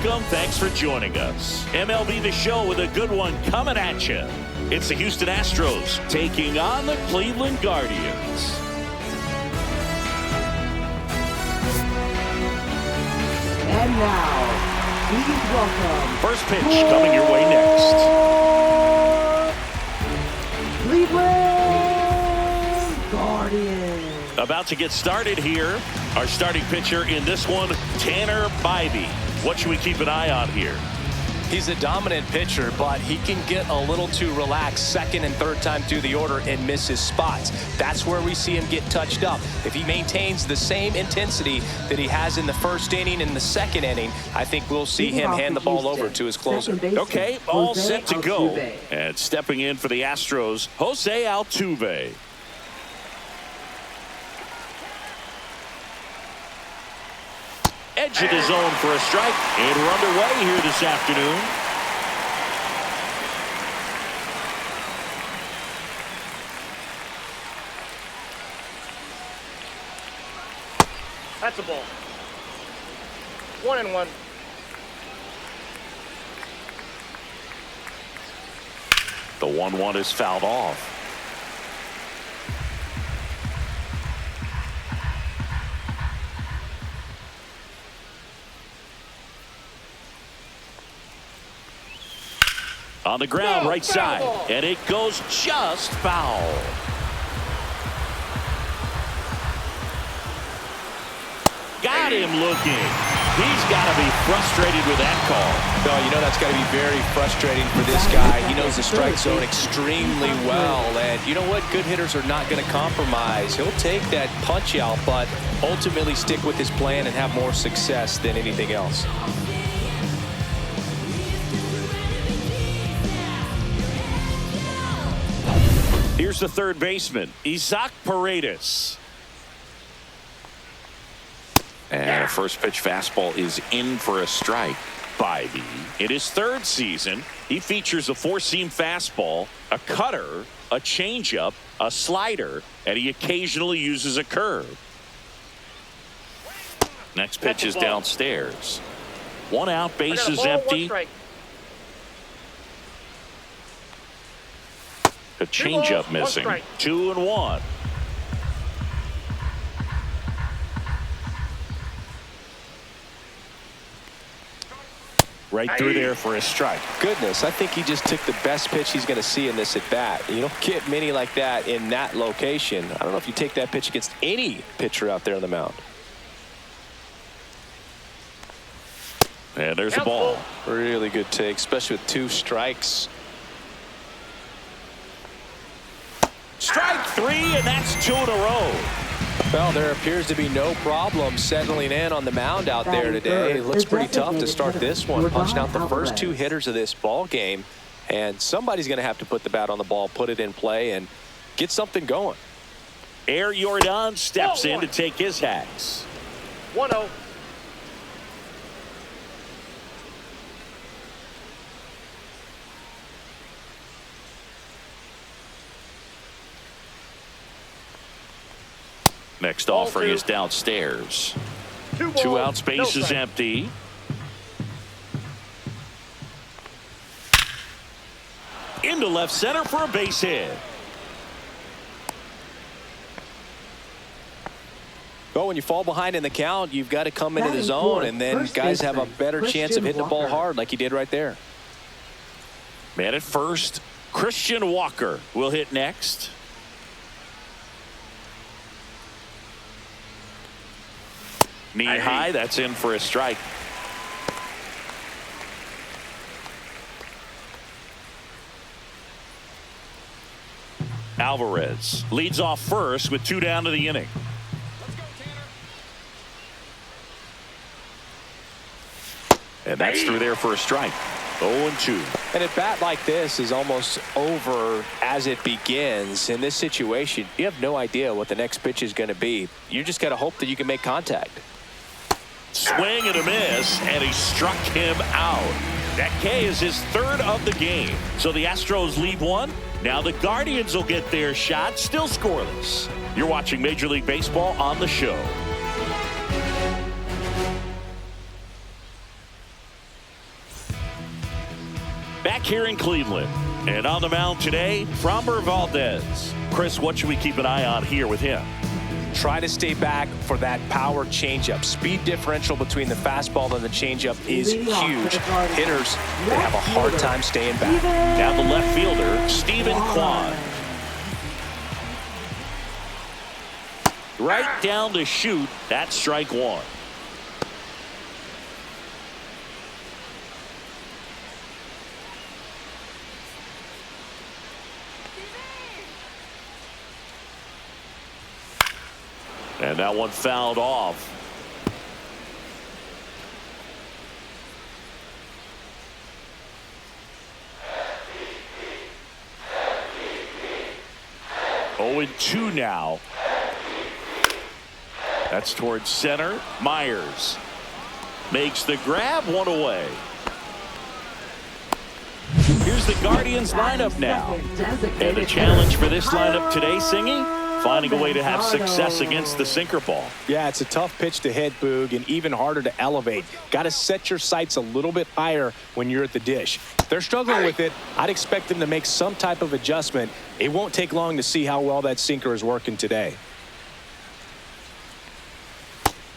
welcome. Thanks for joining us. MLB The Show with a good one coming at you. It's the Houston Astros taking on the Cleveland Guardians. And now, please welcome... First pitch coming your way next. Cleveland Guardians. About to get started here. Our starting pitcher in this one, Tanner Bybee. What should we keep an eye on here? He's a dominant pitcher, but he can get a little too relaxed second and third time through the order and miss his spots. That's where we see him get touched up. If he maintains the same intensity that he has in the first inning and the second inning, I think we'll see him hand the ball over to his closer. Okay, all set to go. And stepping in for the Astros, Jose Altuve. Edge of the zone for a strike, and we're underway here this afternoon. That's a ball. 1-1. The 1-1 is fouled off. On the ground, right side, and it goes just foul. Got him looking. He's got to be frustrated with that call. No, you know that's got to be very frustrating for this guy. He knows the strike zone extremely well, and you know what? Good hitters are not going to compromise. He'll take that punch out, but ultimately stick with his plan and have more success than anything else. Here's the third baseman, Isaac Paredes. And a first pitch fastball is in for a strike. Bybee, in his third season, he features a four-seam fastball, a cutter, a changeup, a slider, and he occasionally uses a curve. Next pitch is downstairs. One out, base is empty. A changeup missing. 2-1. Right through there for a strike. Goodness, I think he just took the best pitch he's going to see in this at bat. You don't get many like that in that location. I don't know if you take that pitch against any pitcher out there on the mound. And there's the ball. Really good take, especially with two strikes. Strike three, and that's 2 in a row. Well, there appears to be no problem settling in on the mound out there today. It looks pretty tough to start this one, punching out the first two hitters of this ball game. And somebody's going to have to put the bat on the ball, put it in play, and get something going. Air Jordan steps in to take his hats. 1-0. Next offering is downstairs. 2 outs, base is empty. Into left center for a base hit. Well, when you fall behind in the count, you've got to come into the zone, and then guys have a better chance of hitting the ball hard like he did right there. Man at first, Christian Walker will hit next. Knee high, that's in for a strike. Alvarez leads off first with 2 down to the inning. And that's through there for a strike. 0-2. And a bat like this is almost over as it begins. In this situation, you have no idea what the next pitch is going to be. You just got to hope that you can make contact. Swing and a miss, and he struck him out. That K is his third of the game. So the Astros lead one. Now the Guardians will get their shot, still scoreless. You're watching Major League Baseball on the show. here in Cleveland. And on the mound today, Framber Valdez. Chris, what should we keep an eye on here with him? Try to stay back for that power changeup. Speed differential between the fastball and the changeup is huge. Hitters, they have a hard time staying back. Now the left fielder, Stephen Kwan. Right down to shoot. That's strike one. And that one fouled off. Oh, and 2 now. That's towards center. Myers makes the grab, 1 away. Here's the Guardians lineup now. And the challenge for this lineup today, Singy? Finding a way to have success against the sinker ball. Yeah, it's a tough pitch to hit, Boog, and even harder to elevate. Got to set your sights a little bit higher when you're at the dish. If they're struggling with it, I'd expect them to make some type of adjustment. It won't take long to see how well that sinker is working today.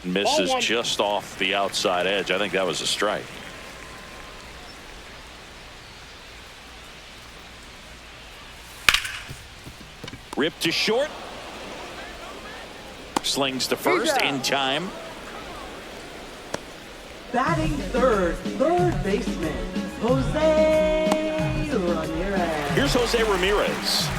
Misses just off the outside edge. I think that was a strike. Rip to short. Slings to first in time. Batting third baseman, Jose Ramirez. Here's Jose Ramirez.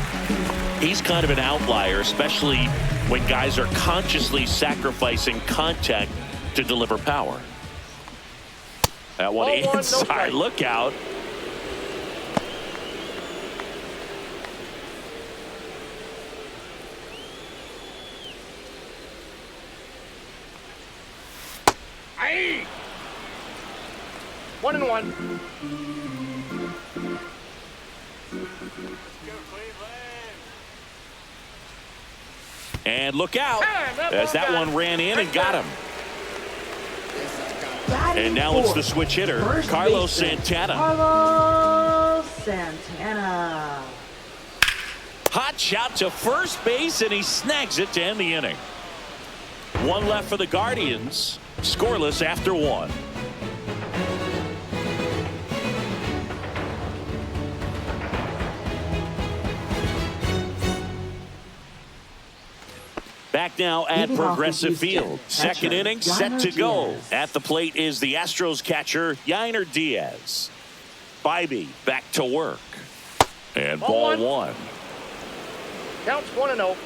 He's kind of an outlier, especially when guys are consciously sacrificing contact to deliver power. That one inside. Look out. Aye. 1-1. And look out as that one ran in and got him. And now it's the switch hitter, Carlos Santana. Carlos Santana. Hot shot to first base, and he snags it to end the inning. 1 left for the Guardians. Scoreless after 1. Back now at Progressive Field. Second inning set to go. At the plate is the Astros catcher, Yainer Diaz. Bybee back to work. And ball 1. Counts 1-0.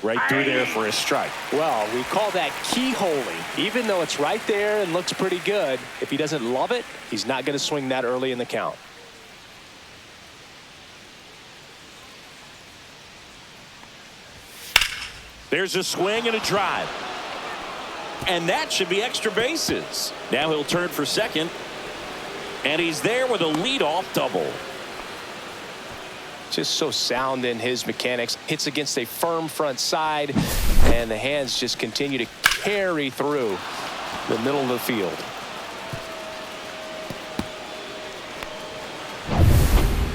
Right through there for a strike. Well, we call that keyholing. Even though it's right there and looks pretty good, if he doesn't love it, he's not going to swing that early in the count. There's a swing and a drive. And that should be extra bases. Now he'll turn for second. And he's there with a leadoff double. Just so sound in his mechanics. Hits against a firm front side, and the hands just continue to carry through the middle of the field.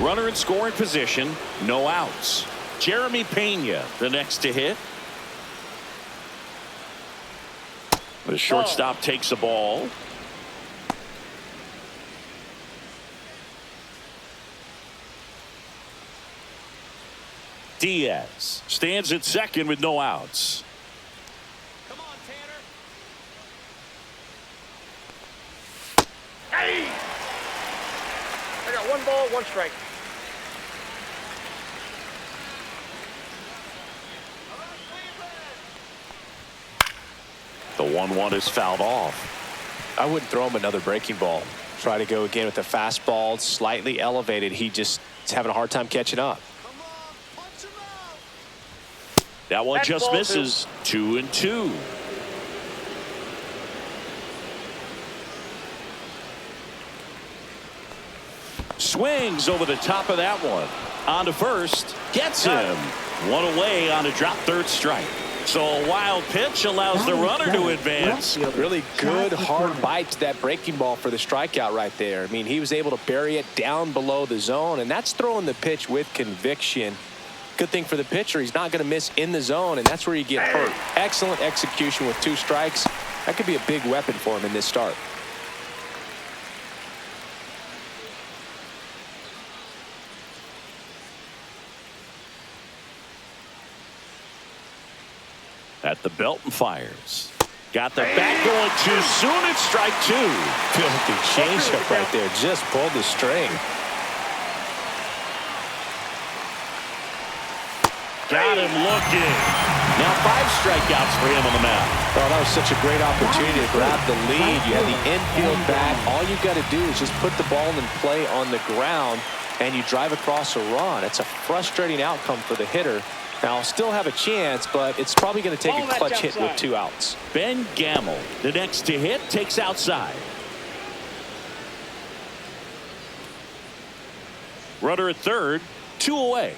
Runner in scoring position, no outs. Jeremy Pena, the next to hit. The shortstop takes a ball. Diaz stands at second with no outs. Come on, Tanner. Hey! I got 1 ball, 1 strike. The 1-1 is fouled off. I wouldn't throw him another breaking ball. Try to go again with the fastball, slightly elevated. He just is having a hard time catching up. That one just misses. 2-2. Swings over the top of that one. On to first. Gets him. 1 away on a drop third strike. So a wild pitch allows the runner to advance. Really good, hard bite to that breaking ball for the strikeout right there. I mean, he was able to bury it down below the zone, and that's throwing the pitch with conviction. Good thing for the pitcher, he's not going to miss in the zone, and that's where you get hurt. Excellent execution with 2 strikes. That could be a big weapon for him in this start. At the belt and fires. Got the bat going too soon. It's strike 2. Filthy changeup right there. Just pulled the string. Got him looking. Now 5 strikeouts for him on the mound. Oh, that was such a great opportunity to grab the lead. You have the infield back. All you got to do is just put the ball in play on the ground, and you drive across a run. It's a frustrating outcome for the hitter. Now, I'll still have a chance, but it's probably going to take a clutch hit with 2 outs. Ben Gamel, the next to hit, takes outside. Runner at third, 2 away.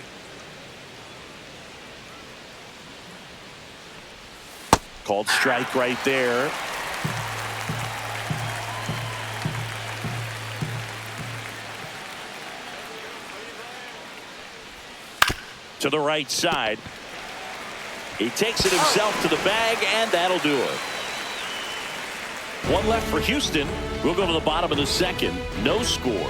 Called strike right there. To the right side. He takes it himself to the bag, and that'll do it. 1 left for Houston. We'll go to the bottom of the second. No score.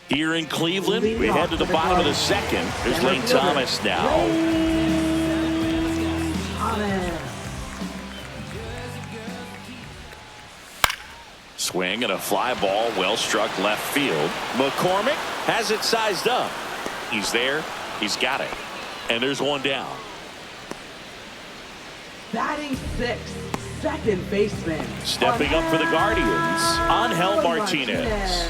Here in Cleveland, we head to the bottom of the second. There's Lane Thomas now. Swing and a fly ball, well struck left field. McCormick has it sized up. He's there. He's got it. And there's 1 down. Batting 6th, second baseman. Stepping up for the Guardians, Angel Martinez.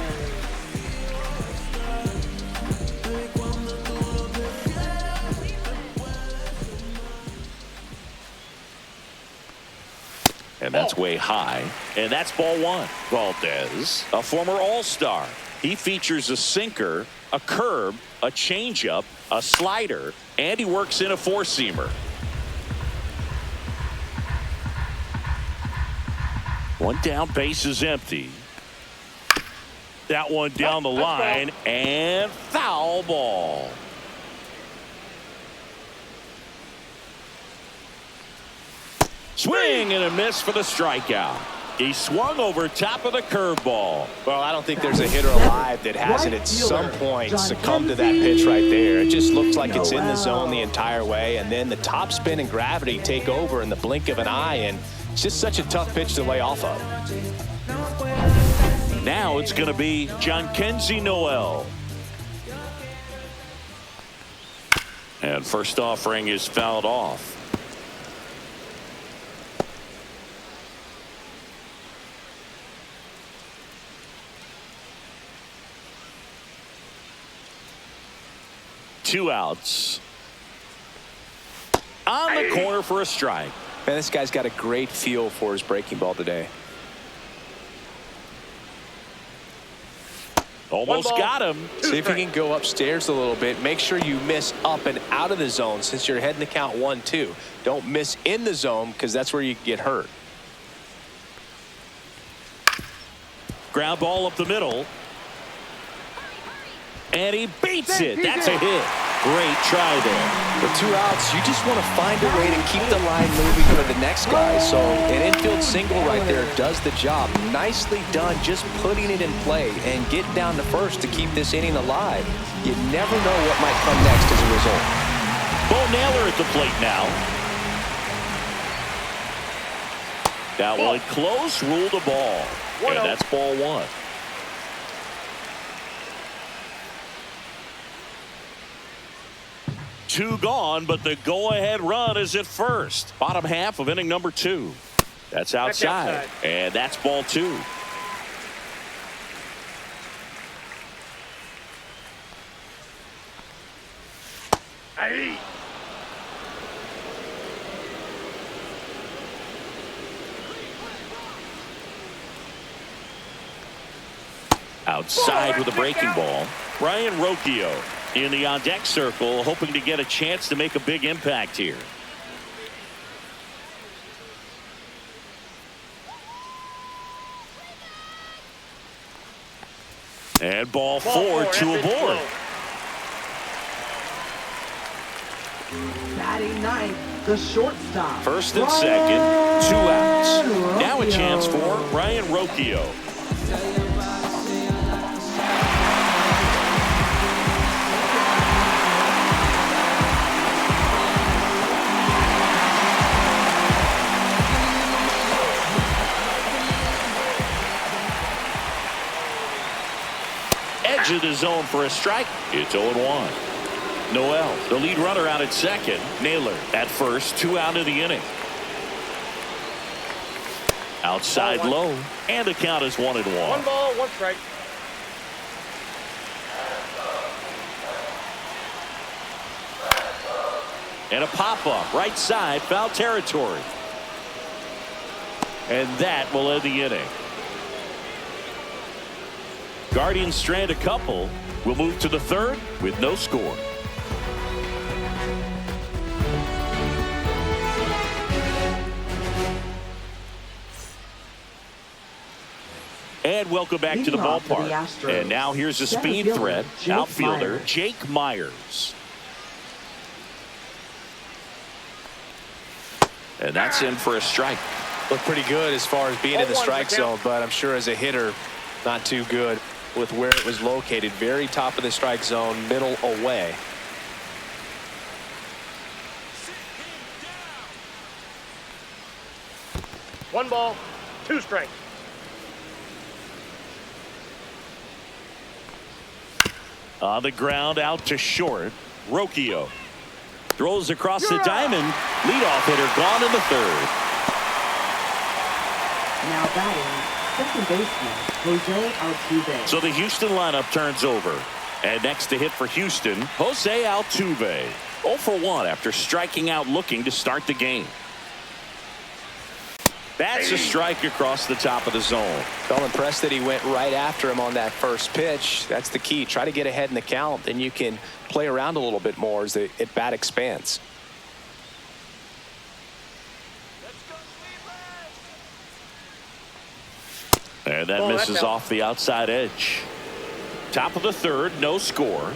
And that's way high. And that's ball 1. Valdez, a former All-Star. He features a sinker, a curve, a changeup, a slider, and he works in a 4-seamer. 1 down, base is empty. That one down the line, and foul ball. Swing and a miss for the strikeout. He swung over top of the curveball. Well, I don't think there's a hitter alive that hasn't at some point succumbed to that pitch right there. It just looks like it's in the zone the entire way, and then the top spin and gravity take over in the blink of an eye, and it's just such a tough pitch to lay off of. Now it's going to be Jhonkensy Noel. And first offering is fouled off. Two outs. On the corner for a strike. Man, this guy's got a great feel for his breaking ball today. Almost got him. See if you can go upstairs a little bit. Make sure you miss up and out of the zone since you're heading to count 1-2. Don't miss in the zone because that's where you get hurt. Ground ball up the middle. And he beats it. That's a hit. Great try there. With 2 outs, you just want to find a way to keep the line moving for the next guy. So an infield single right there does the job. Nicely done, just putting it in play and getting down to first to keep this inning alive. You never know what might come next as a result. Bo Naylor at the plate now. That one close, ruled a ball. And that's ball 1. Two gone, but the go-ahead run is at first. Bottom half of inning number 2. That's outside. And that's ball 2. Hey. Outside with a breaking ball. Ryan Rocchio in the on-deck circle, hoping to get a chance to make a big impact here. And ball four to aboard. Batting ninth, the shortstop. First and second, 2 outs. Now a chance for Ryan Rocchio. Edge of the zone for a strike. It's 0-1. Noel, the lead runner, out at second. Naylor at first, 2 out of the inning. Outside low, and the count is 1-1. 1 ball, 1 strike. And a pop-up, right side, foul territory. And that will end the inning. Guardians strand a couple. We'll move to the third with no score. And welcome back to the ballpark. And now here's a speed threat, outfielder Jake Myers. And that's in for a strike. Looked pretty good as far as being in the strike zone, but I'm sure as a hitter, not too good with where it was located. Very top of the strike zone, middle away. One ball, 2 strikes. On the ground, out to short. Rocchio throws across the diamond. Leadoff hitter gone in the third. Now batting, second baseman, Jose Altuve. So the Houston lineup turns over. And next to hit for Houston, Jose Altuve. 0 for 1 after striking out looking to start the game. That's a strike across the top of the zone. Felt impressed that he went right after him on that first pitch. That's the key. Try to get ahead in the count, then you can play around a little bit more as the at-bat expands. And that misses off the outside edge. Top of the third, no score.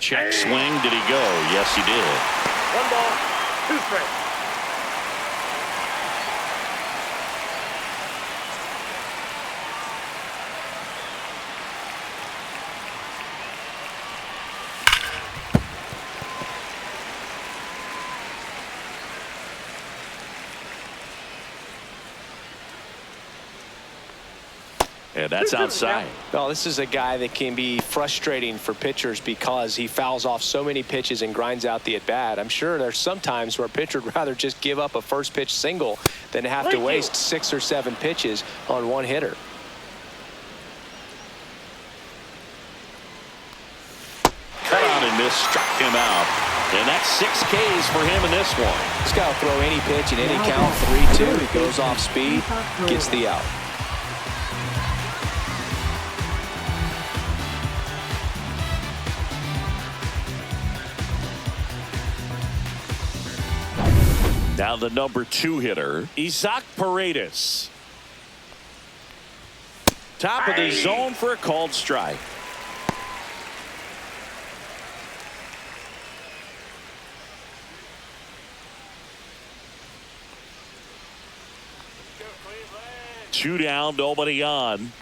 Check swing. Did he go? Yes, he did. 1 ball, 2 strikes. And that's outside. Well, this is a guy that can be frustrating for pitchers because he fouls off so many pitches and grinds out the at-bat. I'm sure there's some times where a pitcher would rather just give up a first pitch single than have to waste 6 or 7 pitches on one hitter. Cut out and miss, struck him out. And that's 6 Ks for him in this one. This guy will throw any pitch in any count. 3-2. He goes off speed, gets the out. Now the number 2 hitter, Isaac Paredes. Top of the zone for a called strike. Two down, nobody on.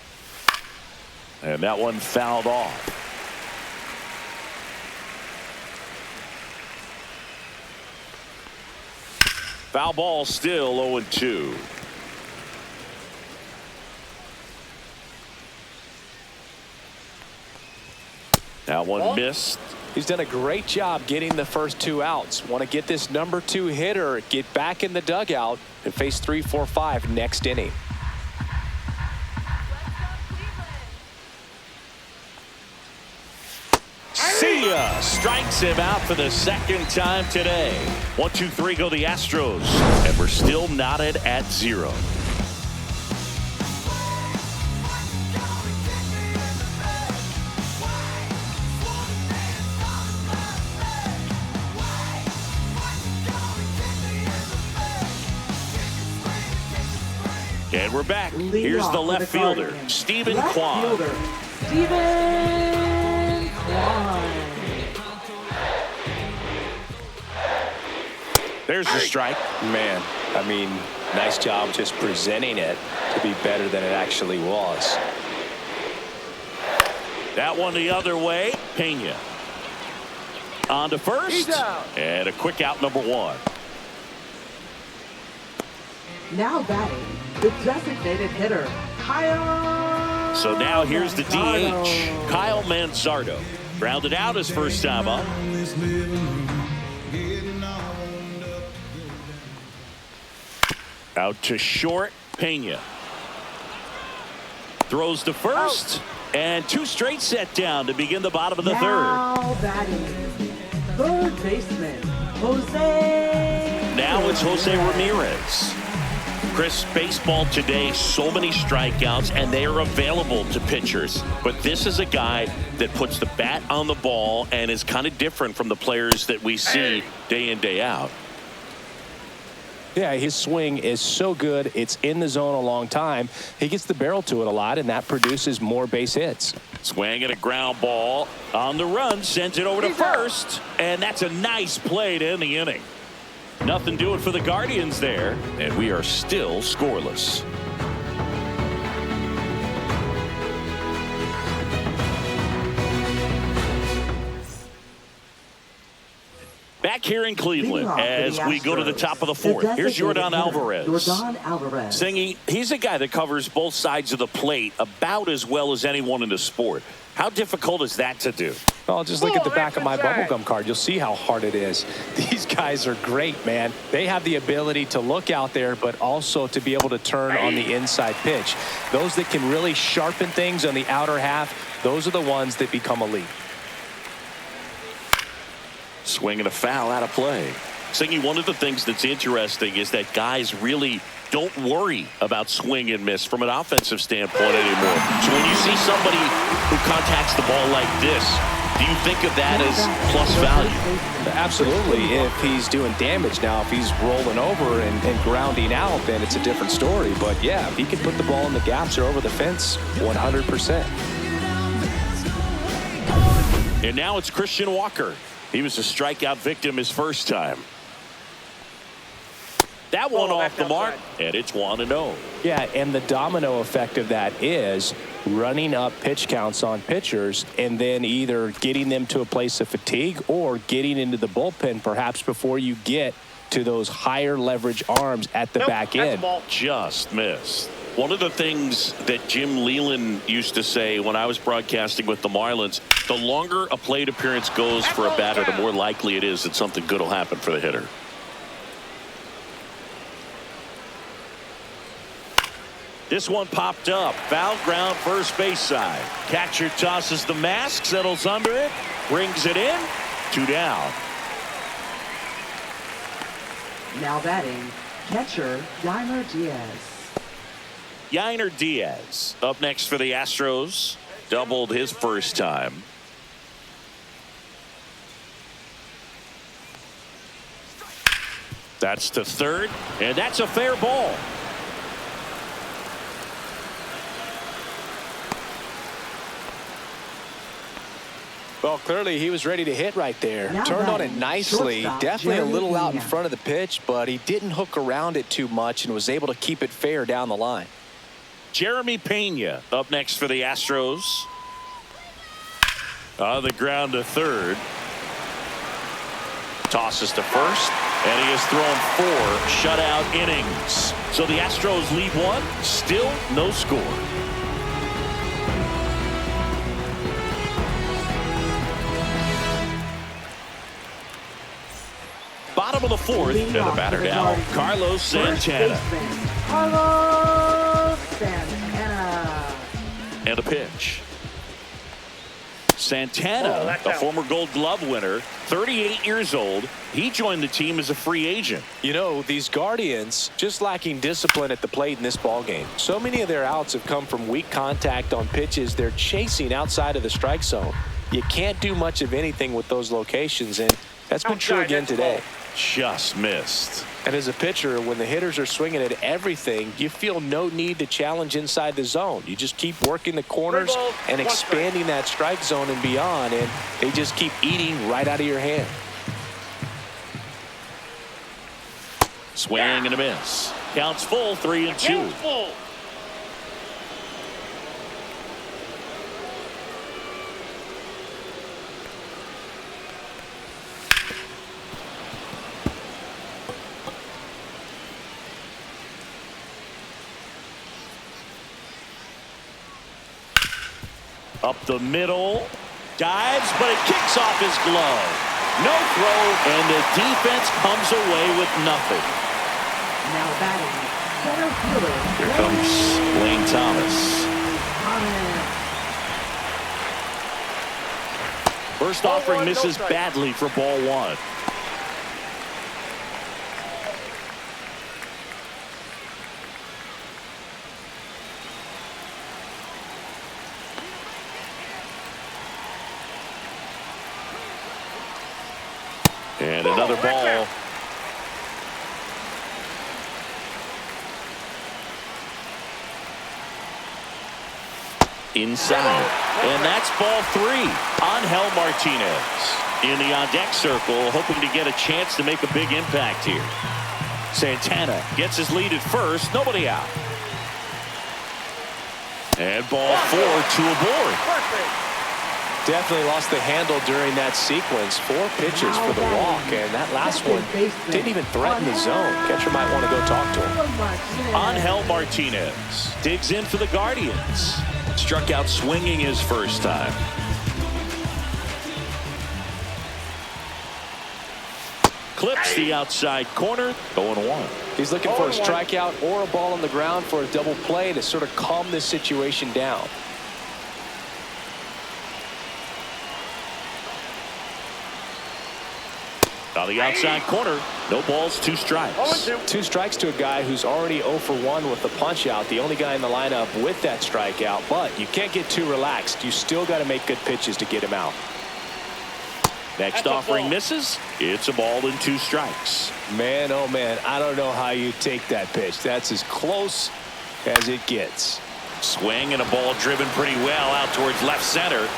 And that one fouled off. Foul ball, still 0-2. That one missed. He's done a great job getting the first 2 outs. Want to get this number 2 hitter, get back in the dugout, and face 3, 4, 5 next inning. See ya! Strikes him out for the 2nd time today. 1, 2, 3 go the Astros, and we're still knotted at 0. And we're back. Leading Here's off the for left fielder, Guardians, Stephen left Kwan. fielder, Stephen Kwan. There's the strike. Man, I mean, nice job just presenting it to be better than it actually was. That one the other way. Pena on to first. He's out. And a quick out, number 1. Now batting, the designated hitter, Kyle. So now here's the Manzardo. DH, Kyle Manzardo. Grounded out his first time up. Out to short, Pena. Throws to first. And 2 straight set down to begin the bottom of the third. Now batting, third baseman, Jose. Now it's Jose Ramirez. Chris, baseball today, so many strikeouts, and they are available to pitchers. But this is a guy that puts the bat on the ball and is kind of different from the players that we see day in, day out. Yeah, his swing is so good. It's in the zone a long time. He gets the barrel to it a lot, and that produces more base hits. Swing and a ground ball on the run, sends it over to first, and that's a nice play to end the inning. Nothing doing for the Guardians there, and we are still scoreless. Back here in Cleveland as we go to the top of the 4th. Here's Yordan Alvarez. Yordan Alvarez. Singy, he's a guy that covers both sides of the plate about as well as anyone in the sport. How difficult is that to do? Well, just look at the back of my bubblegum card. You'll see how hard it is. These guys are great, man. They have the ability to look out there, but also to be able to turn on the inside pitch. Those that can really sharpen things on the outer half, those are the ones that become elite. Swing and a foul out of play. Singy, one of the things that's interesting is that guys really don't worry about swing and miss from an offensive standpoint anymore. So when you see somebody who contacts the ball like this, do you think of that as plus value? Absolutely. If he's doing damage now, if he's rolling over and grounding out, then it's a different story. But yeah, if he can put the ball in the gaps or over the fence, 100%. And now it's Christian Walker. He was a strikeout victim his first time. That one off the mark, and it's 1-0. Yeah, and the domino effect of that is running up pitch counts on pitchers and then either getting them to a place of fatigue or getting into the bullpen perhaps before you get to those higher leverage arms at the back end. Just missed. One of the things that Jim Leland used to say when I was broadcasting with the Marlins, the longer a plate appearance goes for a batter, the more likely it is that something good will happen for the hitter. This one popped up. Foul ground, first base side. Catcher tosses the mask, settles under it, brings it in. 2 down. Now batting, catcher Yainer Diaz. Yainer Diaz up next for the Astros. Doubled his first time. That's to third, and that's a fair ball. Well, clearly he was ready to hit right there. Now Turned on it batting, nicely. shortstop, Definitely a little out in Jeremy front of the pitch, but he didn't hook around it too much and was able to keep it fair down the line. Jeremy Pena up next for the Astros. On the ground to third. Tosses to first, and he has thrown 4 shutout innings. So the Astros lead 1, still no score. Bottom of the 4th, and the batter now, Carlos Santana. Carlos Santana. And a pitch. Santana, a former Gold Glove winner, 38 years old. He joined the team as a free agent. You know, these Guardians just lacking discipline at the plate in this ballgame. So many of their outs have come from weak contact on pitches they're chasing outside of the strike zone. You can't do much of anything with those locations, and that's been true again today. Just missed. And as a pitcher, when the hitters are swinging at everything, you feel no need to challenge inside the zone. You just keep working the corners and expanding that strike zone and beyond, and they just keep eating right out of your hand. Swing and a miss. Counts full, 3-2. Up the middle, dives, but it kicks off his glove. No throw, and the defense comes away with nothing. Now batting, center fielder. Here comes Lane Thomas. First offering misses badly for ball one. And another ball. Inside. And that's ball three. Angel Martinez in the on-deck circle, hoping to get a chance to make a big impact here. Santana gets his lead at first. Nobody out. And ball four, two aboard. Definitely lost the handle during that sequence. 4 pitches for the walk, and that last one didn't even threaten the zone. Catcher might want to go talk to him. Angel Martinez digs in for the Guardians. Struck out swinging his first time. Clips the outside corner, 0-1. He's looking for a strikeout or a ball on the ground for a double play to sort of calm this situation down. On the outside corner, no balls, 2 strikes. 2 strikes to a guy who's already 0 for 1 with the punch out. The only guy in the lineup with that strikeout, but you can't get too relaxed. You still got to make good pitches to get him out. Next offering misses. It's a ball and 2 strikes. Man, oh man, I don't know how you take that pitch. That's as close as it gets. Swing and a ball driven pretty well out towards left center.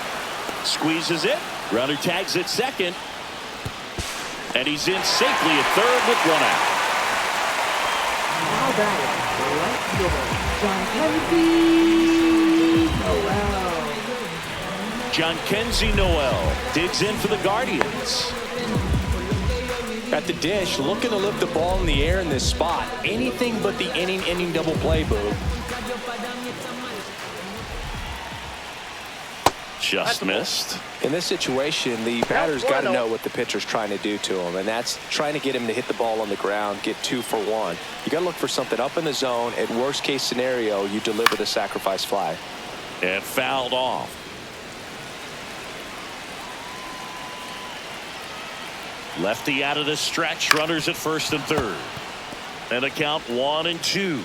Squeezes it. Runner tags at second. And he's in safely at third with 1 out. Now batting, John Kenzie Noel digs in for the Guardians. At the dish, looking to lift the ball in the air in this spot. Anything but the inning double play, Boo. Just missed. In this situation, the batter's got to know what the pitcher's trying to do to him, and that's trying to get him to hit the ball on the ground, get 2 for 1. You got to look for something up in the zone. At worst case scenario, you deliver the sacrifice fly. And fouled off. Lefty out of the stretch. Runners at first and third. And a count 1-2.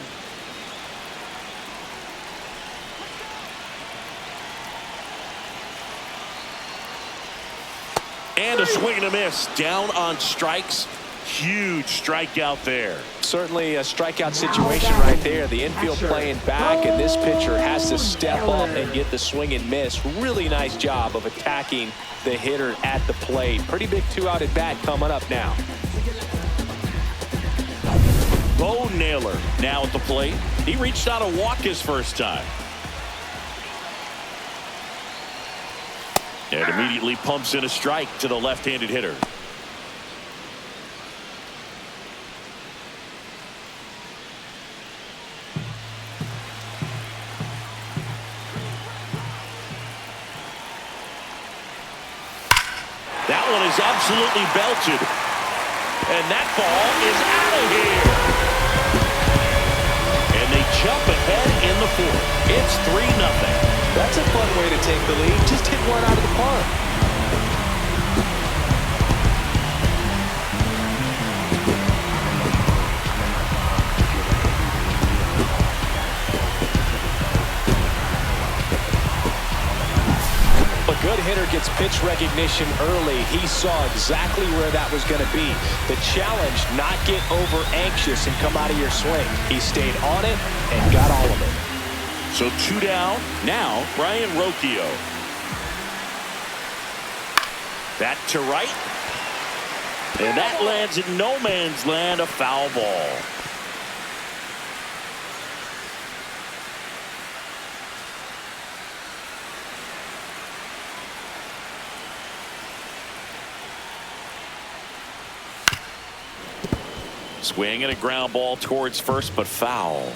And a swing and a miss. Down on strikes. Huge strikeout there. Certainly a strikeout situation right there. The infield playing back, and this pitcher has to step up and get the swing and miss. Really nice job of attacking the hitter at the plate. Pretty big 2-out at bat coming up now. Bo Naylor now at the plate. He reached out a walk his first time. And immediately pumps in a strike to the left-handed hitter. That one is absolutely belted. And that ball is out of here. And they jump ahead in the 4th. It's 3-0. That's a fun way to take the lead. Just hit one out of the park. A good hitter gets gets pitch recognition early. He saw exactly where that was going to be. The challenge, not get over anxious and come out of your swing. He stayed on it and got all of it. So 2 down. Now Brian Rocchio. That to right. And that lands in no man's land, a foul ball. Swing and a ground ball towards first, but foul.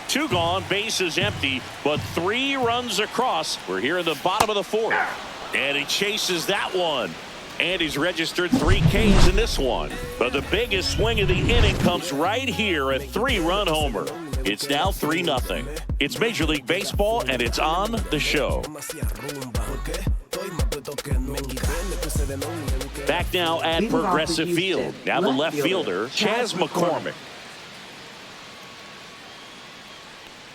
2 gone, bases empty, but 3 runs across. We're here in the bottom of the 4th. And he chases that one. And he's registered 3 Ks in this one. But the biggest swing of the inning comes right here, a 3-run homer. It's now 3-0. It's Major League Baseball, and it's on the show. Back now at Progressive Field. Now the left fielder, Chas McCormick.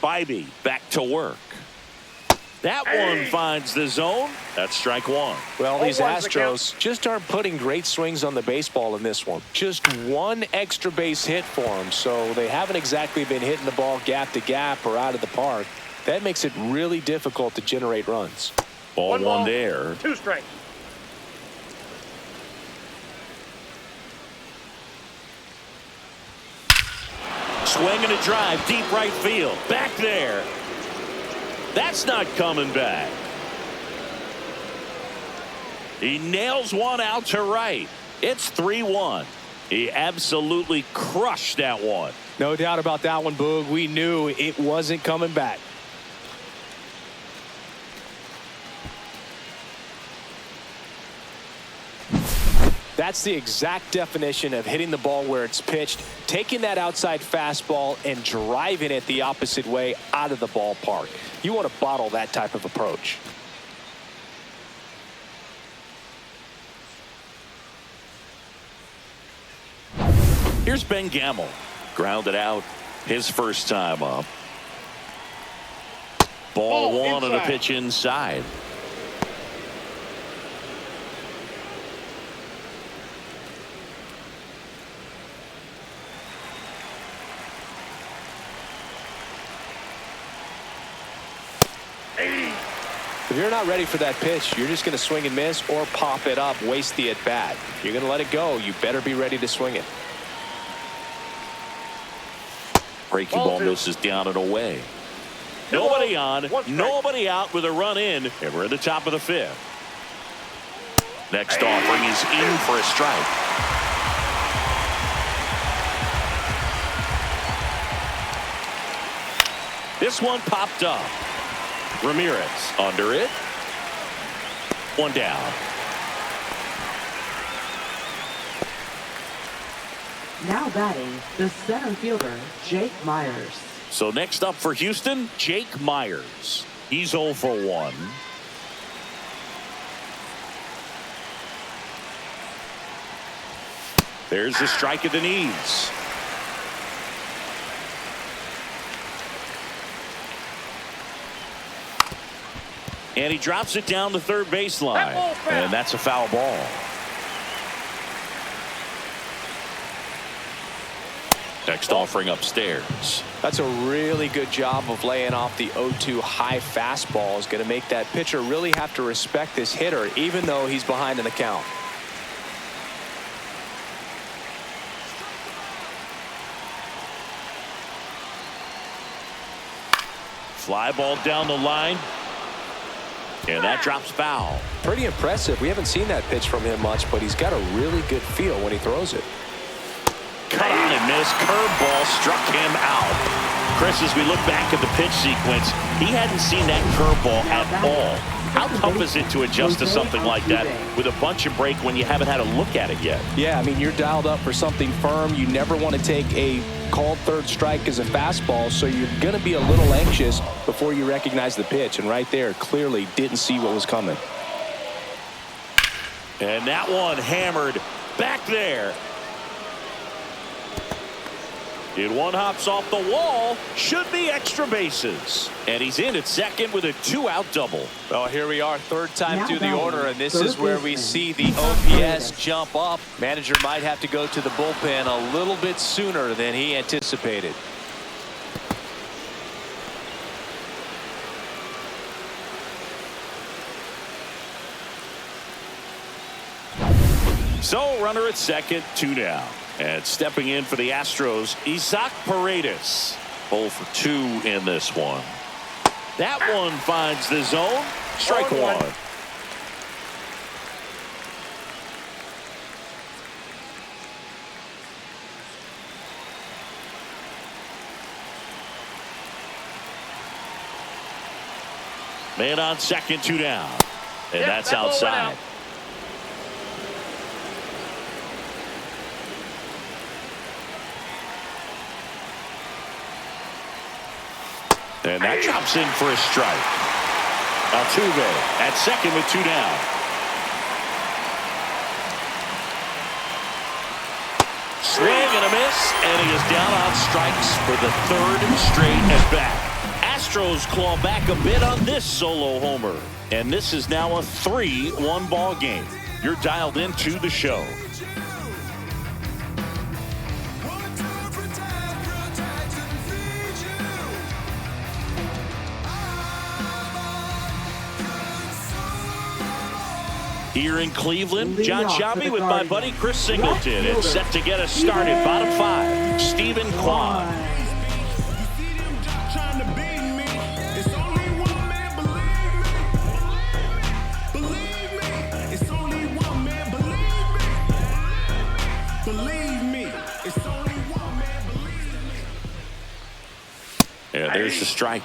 Bybee back to work. That one finds the zone. That's strike 1. Well, these Astros just aren't putting great swings on the baseball in this one. Just 1 extra base hit for them, so they haven't exactly been hitting the ball gap to gap or out of the park. That makes it really difficult to generate runs. Ball 1 there. 2 strikes. Swing and a drive, deep right field. Back there. That's not coming back. He nails one out to right. It's 3-1. He absolutely crushed that one. No doubt about that one, Boog. We knew it wasn't coming back. That's the exact definition of hitting the ball where it's pitched, taking that outside fastball and driving it the opposite way out of the ballpark. You want to bottle that type of approach. Here's Ben Gamel. Grounded out his first time up. Ball 1 on a pitch inside. If you're not ready for that pitch, you're just going to swing and miss or pop it up, waste the at-bat. If you're going to let it go, you better be ready to swing it. Breaking ball misses down and away. Nobody on, nobody out with a run in, and we're at the top of the 5th. Next offering is in for a strike. This one popped up. Ramirez under it. 1 down. Now batting, the center fielder, Jake Myers. So next up for Houston, Jake Myers. He's 0 for 1. There's the strike at the knees. And he drops it down the third baseline. And that's a foul ball. Next offering upstairs. That's a really good job of laying off the 0-2 high fastball. Is going to make that pitcher really have to respect this hitter, even though he's behind in the count. Fly ball down the line. And that drops foul. Pretty impressive. We haven't seen that pitch from him much, but he's got a really good feel when he throws it. Cut on and miss. Curveball struck him out. Chris, as we look back at the pitch sequence, he hadn't seen that curveball at all. How tough is it to adjust to something like that with a bunch of break when you haven't had a look at it yet? Yeah, I mean, you're dialed up for something firm. You never want to take a called third strike as a fastball, so you're going to be a little anxious before you recognize the pitch. And right there, clearly didn't see what was coming. And that one hammered back there. It one hops off the wall. Should be extra bases. And he's in at second with a 2-out double. Well, here we are, third time Now through the batting, order, and this third is where we baseman, see the Paredes. OPS jump up. Manager might have to go to the bullpen a little bit sooner than he anticipated. So runner at second, 2 down. And stepping in for the Astros, Paredes. 0 for 2 in this one. That one finds the zone. Strike 1. Man on second, 2 down. And that's outside. And that drops in for a strike. Altuve at second with 2 down. Swing and a miss, and he is down on strikes for the 3rd straight at bat. Astros claw back a bit on this solo homer, and this is now a 3-1 ball game. You're dialed into the show. Here in Cleveland, John Shabby with my buddy Chris Singleton. It's set to get us started. Bottom 5, Stephen Kwan. Yeah, there's the strike.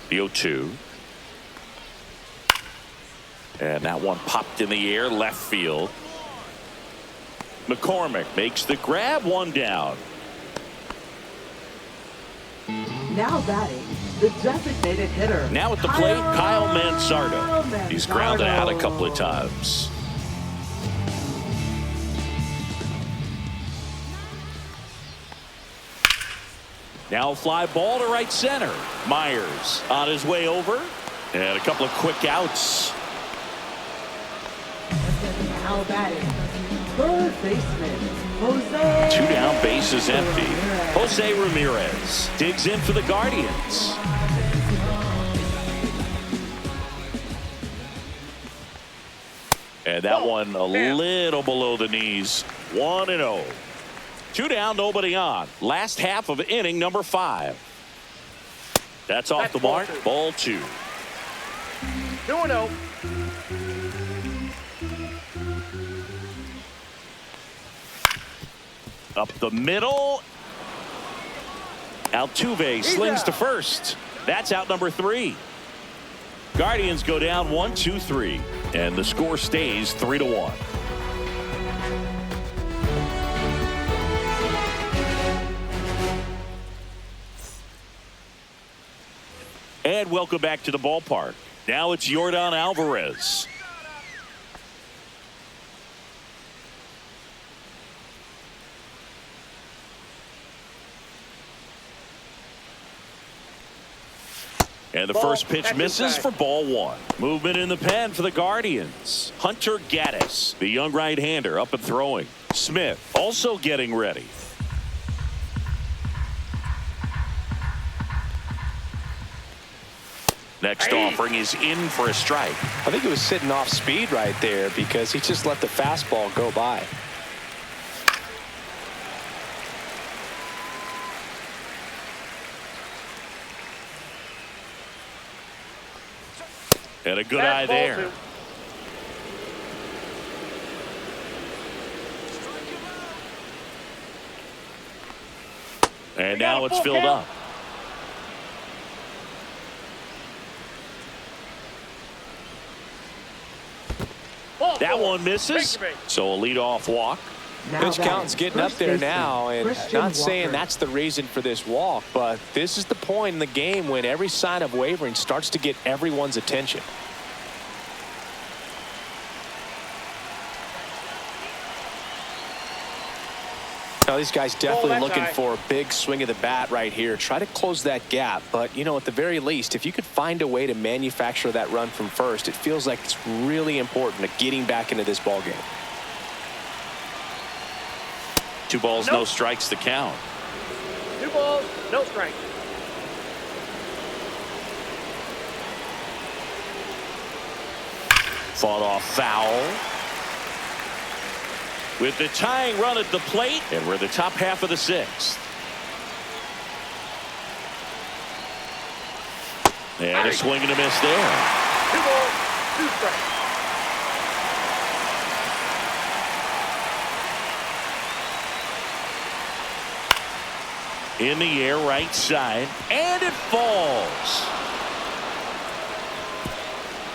The 0-2. And that one popped in the air, left field. McCormick makes the grab, 1 down. Now batting, the designated hitter. Now at the plate, Kyle Manzardo. He's grounded out a couple of times. Now a fly ball to right center. Myers on his way over. And a couple of quick outs. Now batting, third baseman, Jose. 2 down, bases empty. Jose Ramirez digs in for the Guardians. And that one a little below the knees. 1-0. 2 down, nobody on. Last half of inning number 5. That's off the mark. Ball 2. 2-0. Up the middle. Altuve slings to first. That's out number 3. Guardians go down 1-2-3. And the score stays 3-1. And welcome back to the ballpark. Now it's Yordan Alvarez. And the first pitch misses for ball 1. Movement in the pen for the Guardians. Hunter Gaddis, the young right-hander, up and throwing. Smith also getting ready. Next offering is in for a strike. I think it was sitting off speed right there because he just let the fastball go by. And a good eye there. And now it's filled up. That one misses. So a leadoff walk. Pitch count's getting up there now, and not saying Walker. that's the reason for this walk, but this is the point in the game when every sign of wavering starts to get everyone's attention. Now, these guys definitely looking for a big swing of the bat right here. Try to close that gap, but, you know, at the very least, if you could find a way to manufacture that run from first, it feels like it's really important to getting back into this ball game. 2 balls, no strikes the count. 2 balls, no strikes. Fought off foul. With the tying run at the plate, and we're the top half of the 6th. And a swing and a miss there. 2 balls, 2 strikes. In the air, right side, and it falls.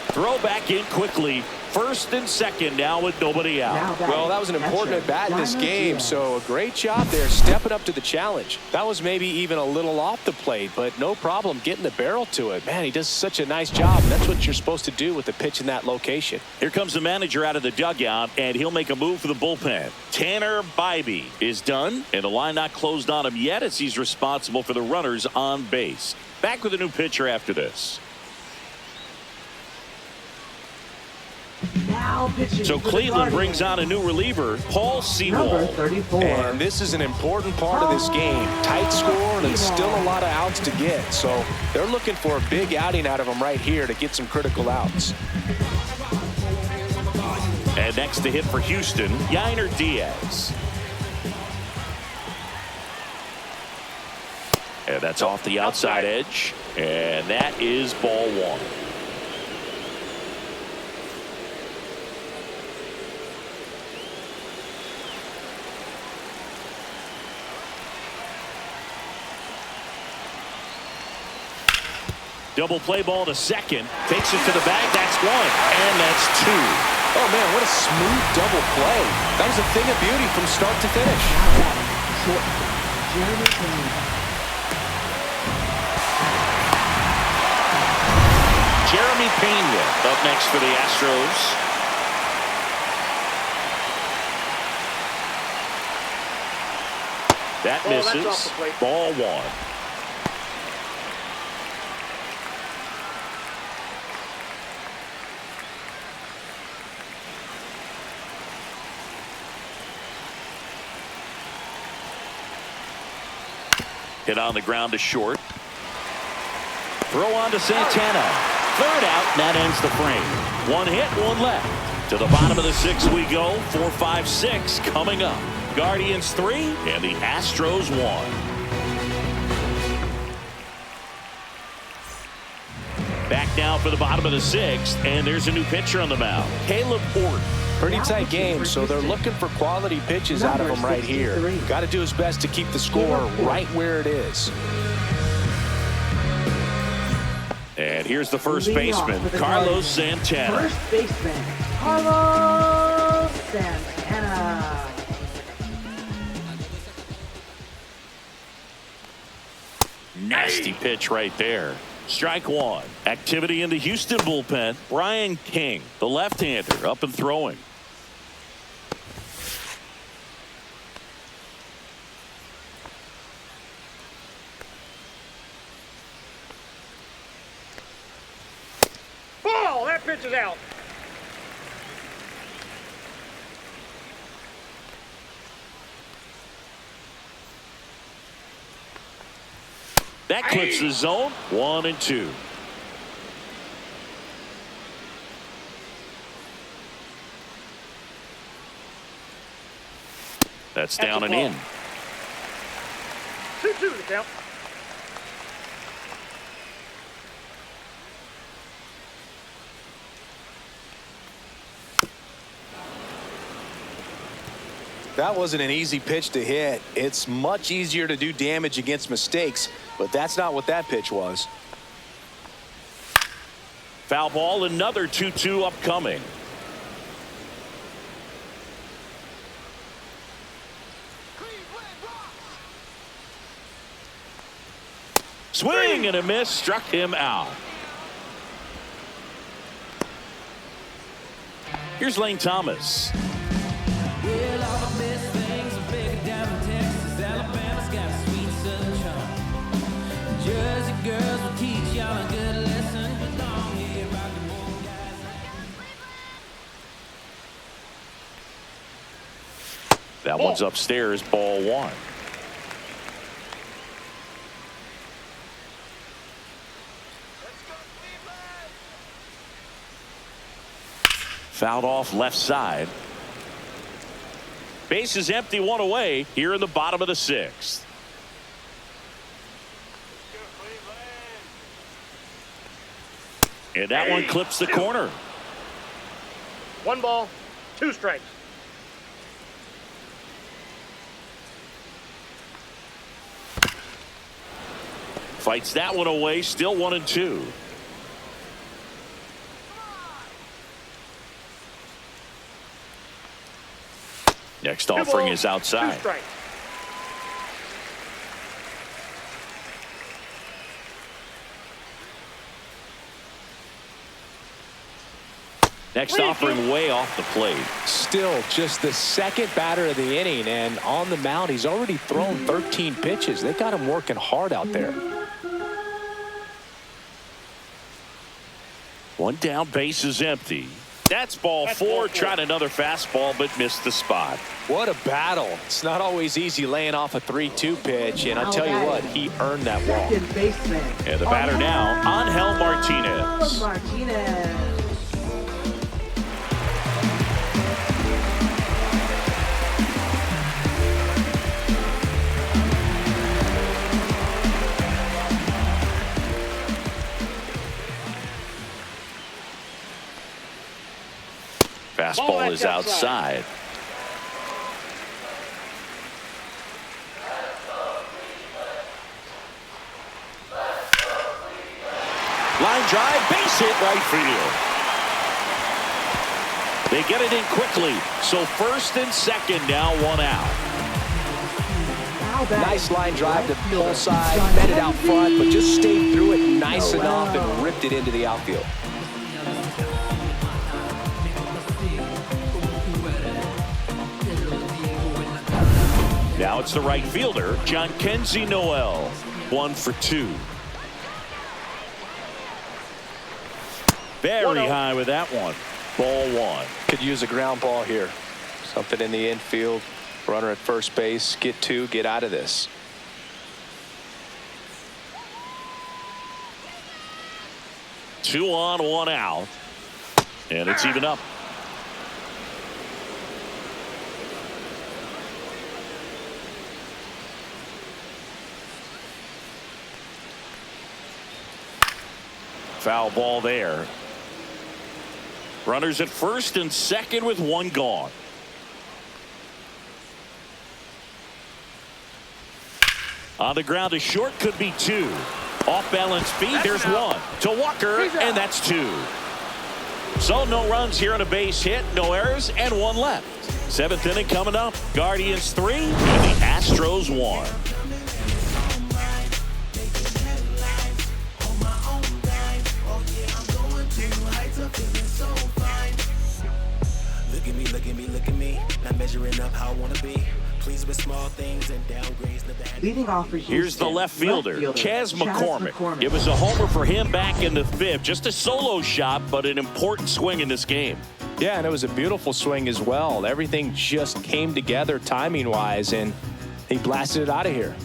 Throw back in quickly. First and second now with nobody out. Well, that was an important at bat in this game, so a great job there stepping up to the challenge. That was maybe even a little off the plate, but no problem getting the barrel to it. Man, he does such a nice job. That's what you're supposed to do with the pitch in that location. Here comes the manager out of the dugout, and he'll make a move for the bullpen. Tanner Bybee is done, and the line not closed on him yet as he's responsible for the runners on base. Back with a new pitcher after this. So Cleveland brings on a new reliever, Paul Sewald. And this is an important part of this game. Tight score and still a lot of outs to get. So they're looking for a big outing out of him right here to get some critical outs. And next to hit for Houston, Yainer Diaz. And that's off the outside edge. And that is ball 1. Double play ball to second. Takes it to the bag. That's 1. And that's 2. Oh, man, what a smooth double play. That was a thing of beauty from start to finish. Jeremy Pena up next for the Astros. That misses. Ball 1. Hit on the ground to short. Throw on to Santana. Third out, and that ends the frame. 1 hit, 1 left. To the bottom of the 6th we go. 4, 5, 6 coming up. Guardians 3 and the Astros 1. Back now for the bottom of the 6th, and there's a new pitcher on the mound, Caleb Orton. Pretty tight game, so they're looking for quality pitches out of him right here. Got to do his best to keep the score right where it is. And here's the first baseman, Carlos Santana. First baseman, Carlos Santana. Nasty pitch right there. Strike 1. Activity in the Houston bullpen. Brian King, the left-hander, up and throwing. Ball! That pitch is out. That clips the zone. 1 and 2. That's down and in. 2-2 the count. That wasn't an easy pitch to hit. It's much easier to do damage against mistakes, but that's not what that pitch was. Foul ball, another 2-2 upcoming. Swing and a miss, struck him out. Here's Lane Thomas. Well, all the best things are bigger down in Texas. Alabama's got a sweet southern charm. Jersey girls will teach y'all a good lesson. But long hair, rock and roll guys. That one's upstairs, ball one. Fouled off left side. Base is empty, one away here in the bottom of the sixth. And that one clips the corner. 1 ball, 2 strikes. Fights that one away, still 1-2. Next offering is outside. 2 strikes. Next offering way off the plate. Still just the second batter of the inning, and on the mound he's already thrown 13 pitches. They got him working hard out there. One down, base is empty. That's ball four. Tried another fastball, but missed the spot. What a battle. It's not always easy laying off a 3-2 pitch, and I'll tell you what, he earned that walk. Second baseman. And the batter now, Angel Martinez. Martinez. Fastball is outside. Line drive, base hit, right field. They get it in quickly. So first and second now, 1 out. Nice line drive to pull side, met it out front, but just stayed through it nice enough and ripped it into the outfield. Now it's the right fielder, John Kenzie Noel. 1 for 2. Very high with that one. Ball 1. Could use a ground ball here. Something in the infield. Runner at first base. Get 2. Get out of this. Two on, 1 out. And it's even up. Foul ball there. Runners at first and second with 1 gone. On the ground to short, could be 2. Off balance feed, there's 1 to Walker, and that's 2. So no runs here on a base hit, no errors, and 1 left. 7th inning coming up. Guardians 3 and the Astros 1. Look at me, not measuring up how I want to be. Pleased with small things and downgrades. Leading off for Houston, here's the left fielder, Chas McCormick. It was a homer for him back in the 5th. Just a solo shot, but an important swing in this game. Yeah, and it was a beautiful swing as well. Everything just came together timing-wise, and he blasted it out of here.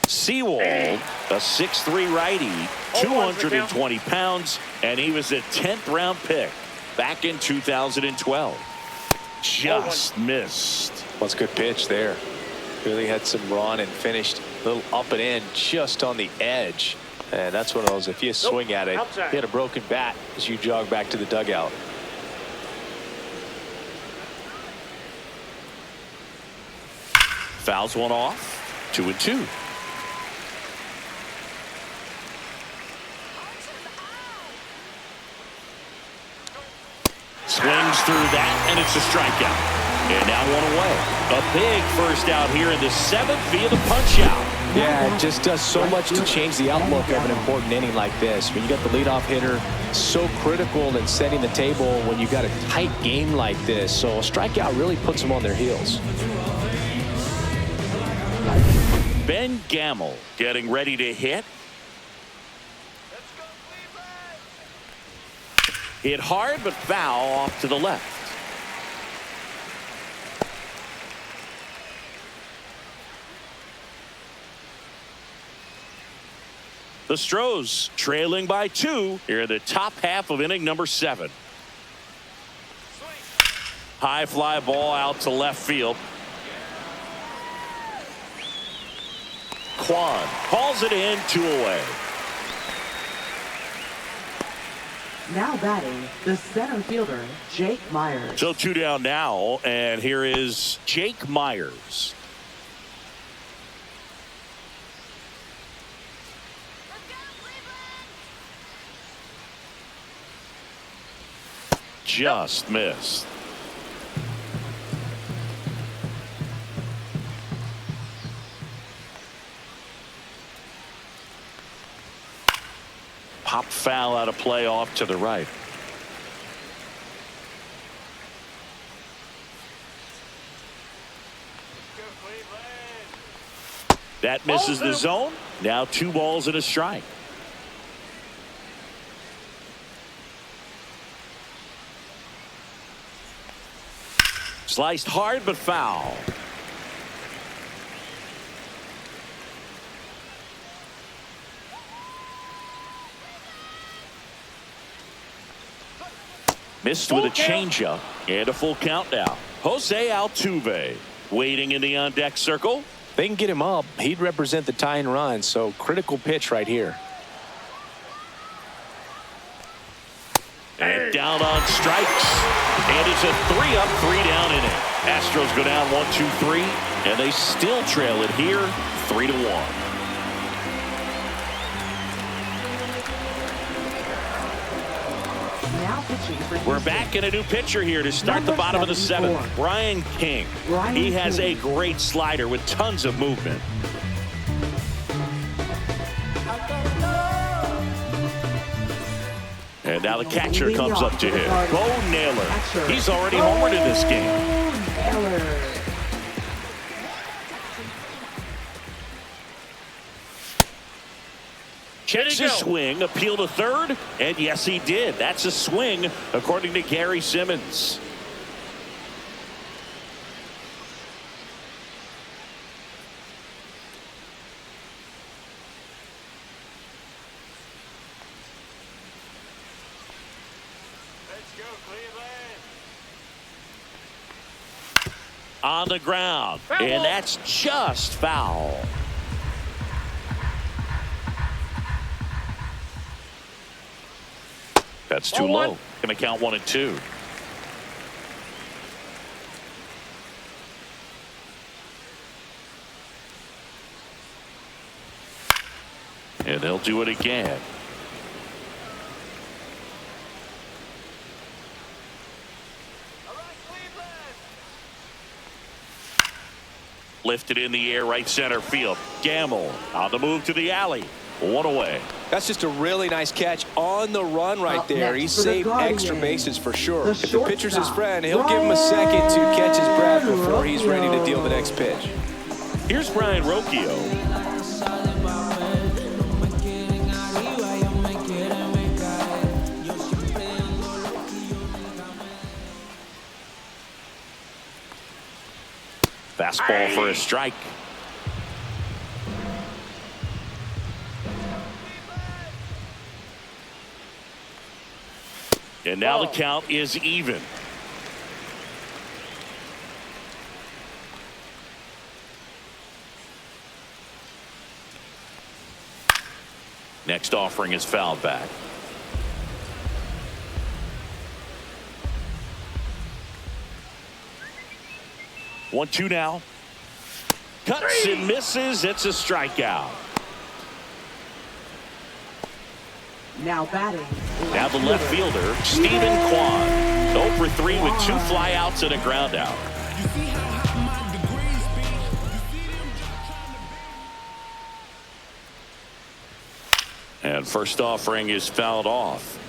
Sewald, a 6'3" righty, 220 pounds, and he was a 10th round pick back in 2012. Just missed. Well, it's a good pitch there. Really had some run and finished a little up and in just on the edge. And that's one of those, if you swing at it, hit a broken bat as you jog back to the dugout. Fouls one off, 2-2. Swings through that, and it's a strikeout. And now one away. A big first out here in the 7th via the punch-out. Yeah, it just does so much to change the outlook of an important inning like this. When you got the leadoff hitter, so critical in setting the table when you got a tight game like this. So a strikeout really puts them on their heels. Ben Gamel getting ready to hit. Hit hard but foul off to the left. The Astros trailing by 2 here in the top half of inning number 7. High fly ball out to left field. Kwan calls it in, 2 away. Now batting, the center fielder, Jake Myers. So 2 down now, and here is Jake Myers. Just missed. Pop foul out of play off to the right. That misses the zone. Now 2 balls and a strike. Sliced hard but foul. Missed with a changeup and a full count now. Jose Altuve waiting in the on-deck circle. They can get him up. He'd represent the tying run, so critical pitch right here. And down on strikes. And it's a 3-up, 3-down inning. Astros go down 1-2-3, and they still trail it here 3-1. We're back in a new pitcher here to start the bottom of the 7th. Brian King. He has a great slider with tons of movement. And now the catcher comes up to hit. Bo Naylor. He's already homered in this game. Checks his swing, appeal to third, and yes, he did. That's a swing, according to Gary Simmons. On the ground, and that's just foul. That's too low. Gonna count 1 and 2. And they'll do it again. Lifted in the air, right center field. Gamble on the move to the alley. 1 away. That's just a really nice catch on the run right there. He saved extra bases for sure. If the pitcher's his friend, he'll give him a second to catch his breath before he's ready to deal the next pitch. Here's Brian Rocchio. Fastball for a strike. And now the count is even. Next offering is fouled back. One, 2 now. Cuts and misses. It's a strikeout. Now batting. Now the left fielder, Stephen Kwan. 0 for 3 with 2 flyouts and a ground out. And first offering is fouled off.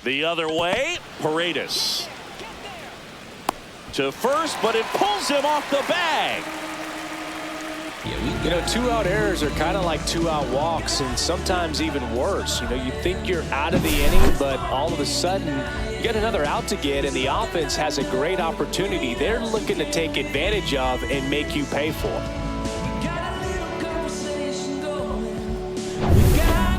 The other way, Paredes to first, but it pulls him off the bag. You know, 2-out errors are kind of like 2-out walks, and sometimes even worse. You know, you think you're out of the inning, but all of a sudden you get another out to get, and the offense has a great opportunity they're looking to take advantage of and make you pay for.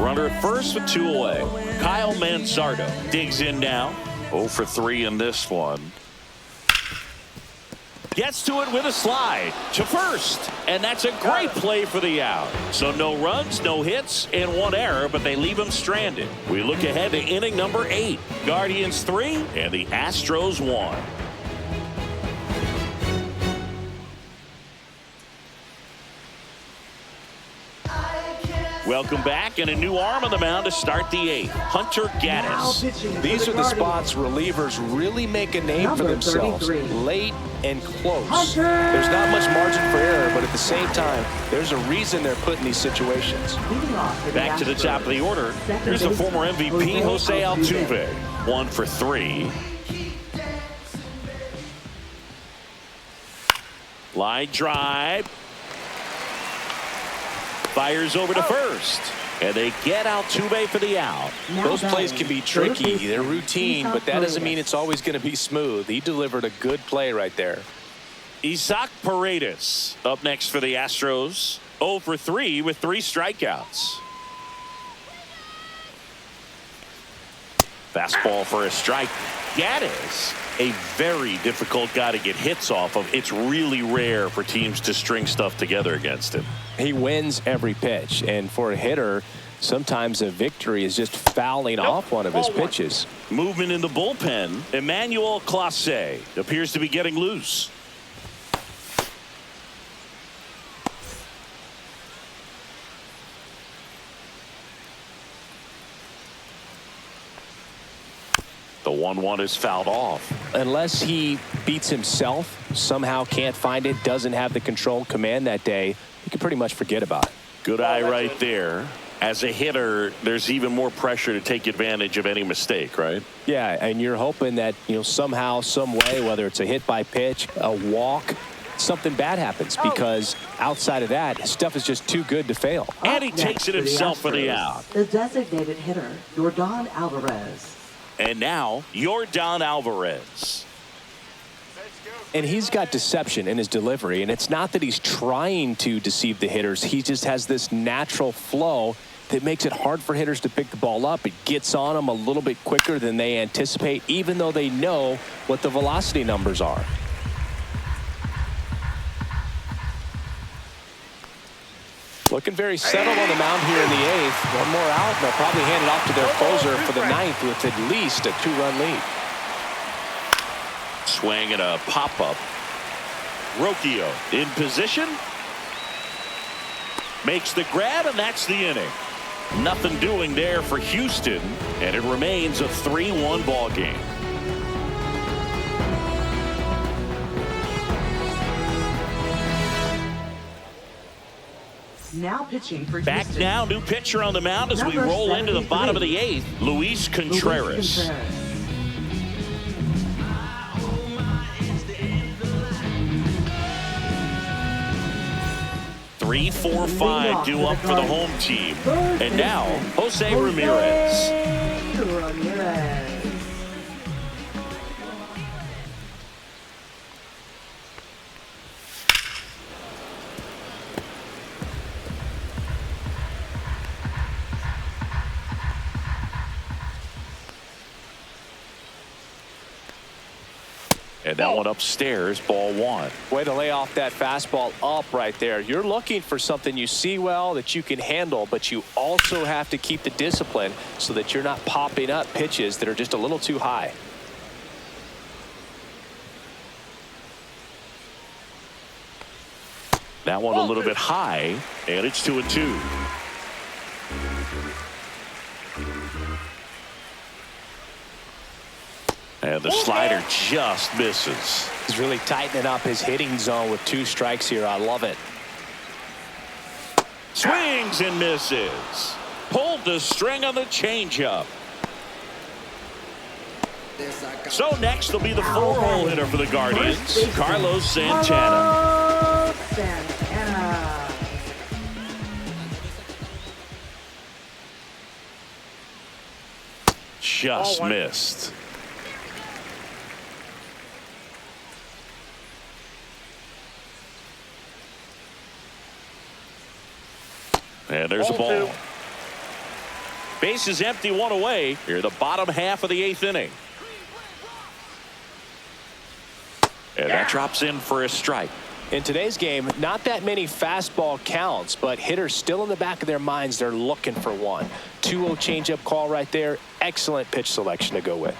Runner at first with 2 away. Kyle Manzardo digs in now. 0 for 3 in this one. Gets to it with a slide to first, and that's a great play for the out. So no runs, no hits, and 1 error, but they leave him stranded. We look ahead to inning number 8. Guardians 3 and the Astros 1. Welcome back, and a new arm on the mound to start the 8th. Hunter Gaddis. These are the spots relievers really make a name for themselves. Late and close. There's not much margin for error, but at the same time, there's a reason they're put in these situations. Back to the top of the order. Here's the former MVP, Jose Altuve. 1 for 3. Line drive. Fires over to first. And they get Altuve for the out. Those plays can be tricky. They're routine, but that doesn't mean it's always going to be smooth. He delivered a good play right there. Isaac Paredes up next for the Astros. 0 for 3 with 3 strikeouts. Fastball for a strike. Gaddis, a very difficult guy to get hits off of. It's really rare for teams to string stuff together against him. He wins every pitch, and for a hitter, sometimes a victory is just fouling off one of his pitches. Movement in the bullpen. Emmanuel Clase appears to be getting loose. The 1-1 is fouled off. Unless he beats himself, somehow can't find it, doesn't have the control command that day, you can pretty much forget about it. Good eye right there. As a hitter, there's even more pressure to take advantage of any mistake, right? Yeah, and you're hoping that, you know, somehow, some way, whether it's a hit by pitch, a walk, something bad happens, because outside of that, his stuff is just too good to fail. And he takes it himself for the out. The designated hitter, Yordan Alvarez. And now, Yordan Alvarez. And he's got deception in his delivery, and it's not that he's trying to deceive the hitters. He just has this natural flow that makes it hard for hitters to pick the ball up. It gets on them a little bit quicker than they anticipate, even though they know what the velocity numbers are. Looking very settled on the mound here in the 8th. 1 more out, and they'll probably hand it off to their closer for the 9th with at least a 2-run lead. Swing and a pop-up. Rocchio in position. Makes the grab, and that's the inning. Nothing doing there for Houston, and it remains a 3-1 ball game. Now pitching for Back Houston. now, new pitcher on the mound as we roll into the bottom of the 8th. Luis Contreras. 3, 4, 5 due up for the home team. And now, Jose Ramirez. And that one upstairs, ball 1. Way to lay off that fastball up right there. You're looking for something you see well that you can handle, but you also have to keep the discipline so that you're not popping up pitches that are just a little too high. That one a little bit high, and it's 2-2. And the slider just misses. He's really tightening up his hitting zone with 2 strikes here. I love it. Swings and misses. Pulled the string on the changeup. So next will be the 4-hole hitter for the Guardians, Carlos Santana. Just missed. And there's a ball. Base is empty, 1 away. Here, the bottom half of the 8th inning. And that drops in for a strike. In today's game, not that many fastball counts, but hitters still in the back of their minds, they're looking for one. 2-0 changeup call right there. Excellent pitch selection to go with.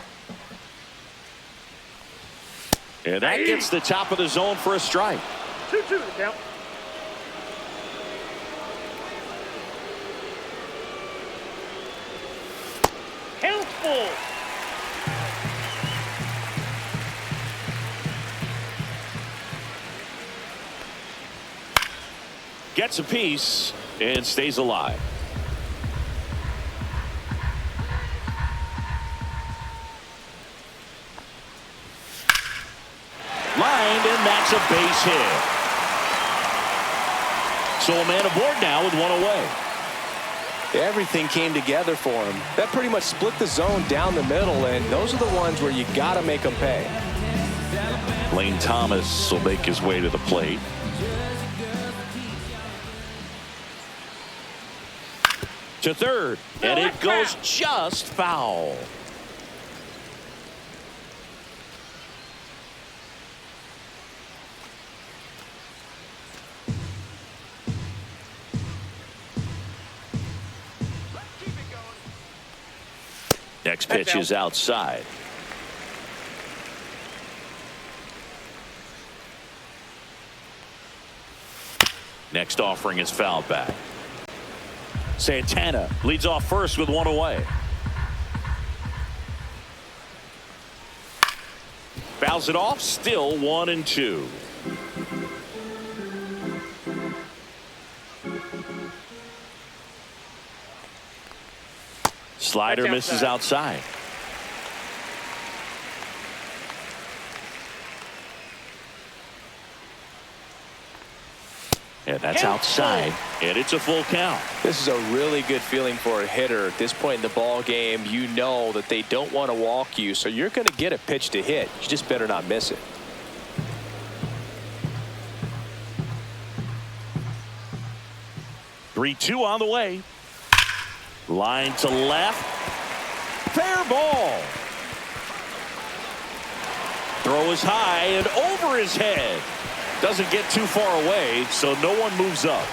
And that gets the top of the zone for a strike. 2-2 to count. Count full. Gets a piece and stays alive. Lined, and that's a base hit. So a man aboard now with 1 away. Everything came together for him. That pretty much split the zone down the middle, and those are the ones where you got to make them pay. Lane Thomas will make his way to the plate. To third, and it goes just foul. Next pitch is outside. Next offering is fouled back. Santana leads off first with 1 away. Fouls it off, still 1-2. Slider misses outside. And that's outside, and it's a full count. This is a really good feeling for a hitter at this point in the ball game. You know that they don't want to walk you, so you're going to get a pitch to hit. You just better not miss it. Three-two on the way. Line to left. Fair ball. Throw is high and over his head. Doesn't get too far away, so no one moves up.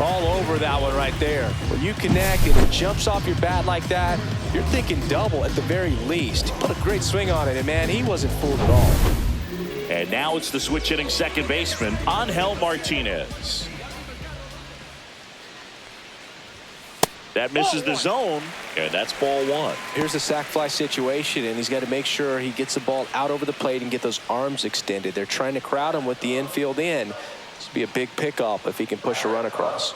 All over that one right there. When you connect and it jumps off your bat like that, you're thinking double at the very least. Put a great swing on it, and man, he wasn't fooled at all. And now it's the switch hitting second baseman, Angel Martinez. That misses the zone, and that's ball 1. Here's a sac fly situation, and he's got to make sure he gets the ball out over the plate and get those arms extended. They're trying to crowd him with the infield in. This would be a big pickup if he can push a run across.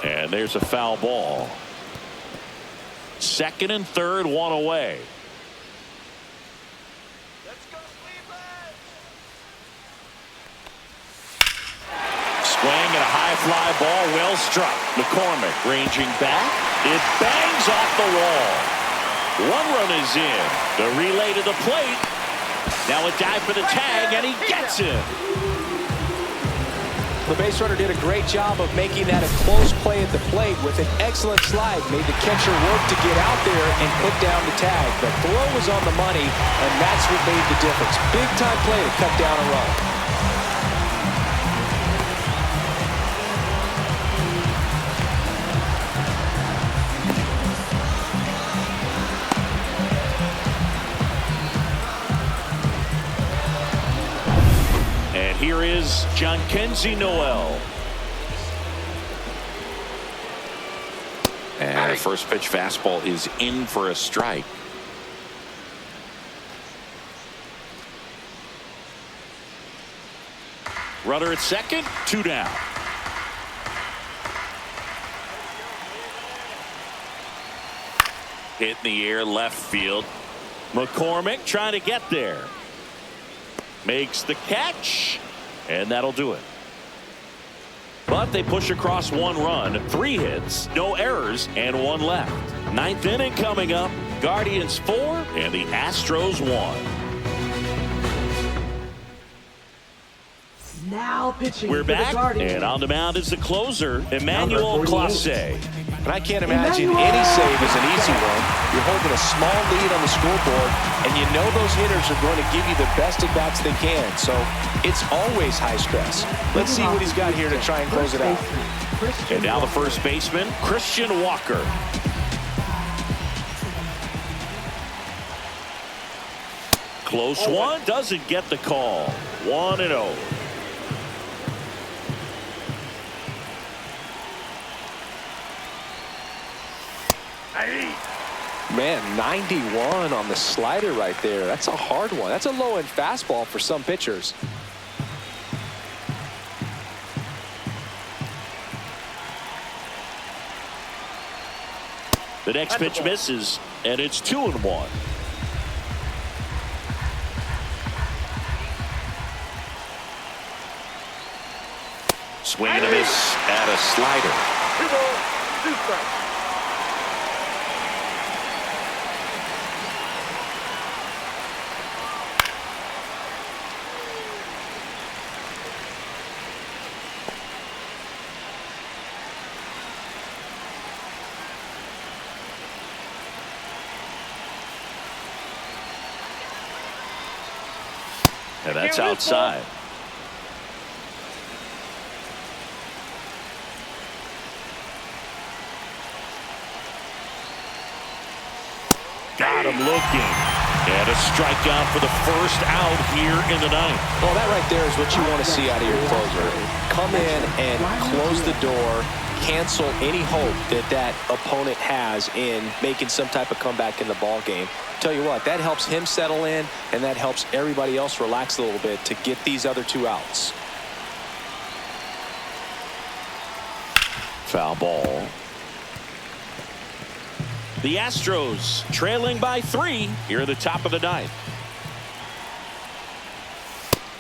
And there's a foul ball. Second and third, 1 away. Swing and a high fly ball, well struck. McCormick ranging back. It bangs off the wall. 1 run is in. The relay to the plate. Now a dive for the tag, and he gets it. The base runner did a great job of making that a close play at the plate with an excellent slide. Made the catcher work to get out there and put down the tag. The throw was on the money, and that's what made the difference. Big time play to cut down a run. is Jhonkensy Noel. And the first pitch fastball is in for a strike. Runner at second, 2 down. Hit in the air left field. McCormick trying to get there. Makes the catch, and that'll do it. But they push across 1 run, 3 hits, no errors, and 1 left. 9th inning coming up. Guardians 4 and the Astros 1. Now pitching. We're for the back, Guardians. and on the mound is the closer, Emmanuel Clase. And I can't imagine any save is an easy one. You're holding a small lead on the scoreboard, and you know those hitters are going to give you the best at bats they can. So it's always high stress. Let's see what he's got here to try and close it out. And now the first baseman, Christian Walker. Close one, doesn't get the call. 1-0. Man, 91 on the slider right there. That's a hard one. That's a low-end fastball for some pitchers. The next pitch misses, and it's 2-1. Swing and a miss at a slider. 2 balls, 2 strikes. And that's outside. Got him looking. And a strikeout for the first out here in the 9th. Well, that right there is what you want to see out of your closer. Come in and close the door, cancel any hope that that opponent has in making some type of comeback in the ball game. Tell you what, that helps him settle in, and that helps everybody else relax a little bit to get these other 2 outs. Foul ball. The Astros trailing by 3 here at the top of the 9th.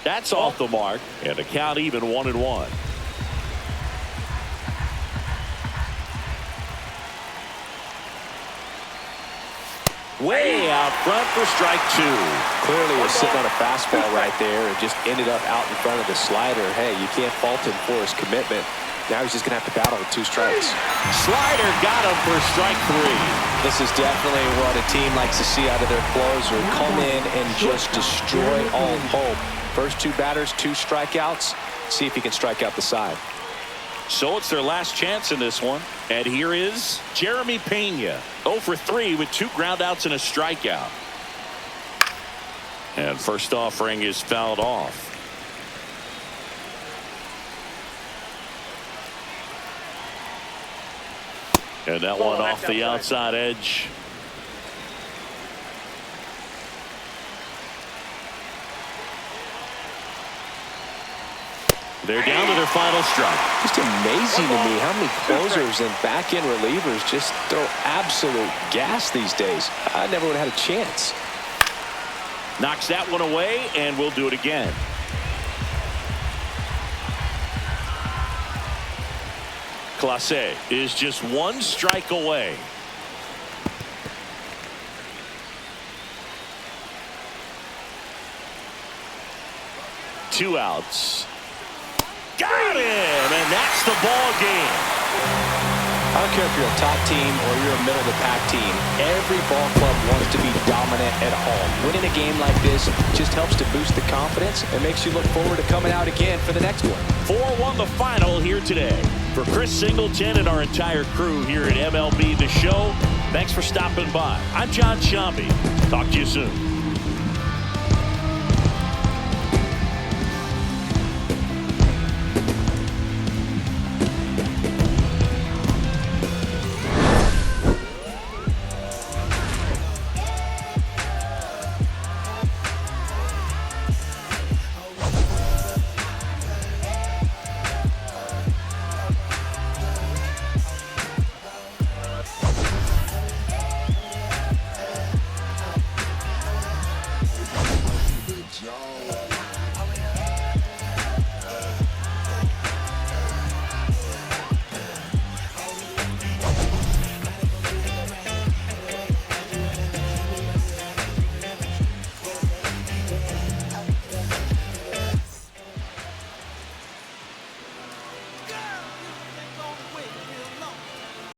That's off the mark, and the count even 1-1. Way out front for strike 2. Clearly was sitting on a fastball right there and just ended up out in front of the slider. Hey, you can't fault him for his commitment. Now he's just going to have to battle with 2 strikes. Slider got him for strike 3. This is definitely what a team likes to see out of their closer. Come in and just destroy all hope. First 2 batters, 2 strikeouts. See if he can strike out the side. So it's their last chance in this one. And here is Jeremy Pena. 0 for 3 with 2 groundouts and a strikeout. And first offering is fouled off. And that one off the outside edge. They're down to their final strike. Just amazing to me how many closers and back-end relievers just throw absolute gas these days. I never would have had a chance. Knocks that one away, and we'll do it again. Clase is just 1 strike away. Two outs. Got him, and that's the ball game. I don't care if you're a top team or you're a middle-of-the-pack team. Every ball club wants to be dominant at home. Winning a game like this just helps to boost the confidence and makes you look forward to coming out again for the next one. 4-1 the final here today. For Chris Singleton and our entire crew here at MLB The Show, thanks for stopping by. I'm John Shambi. Talk to you soon.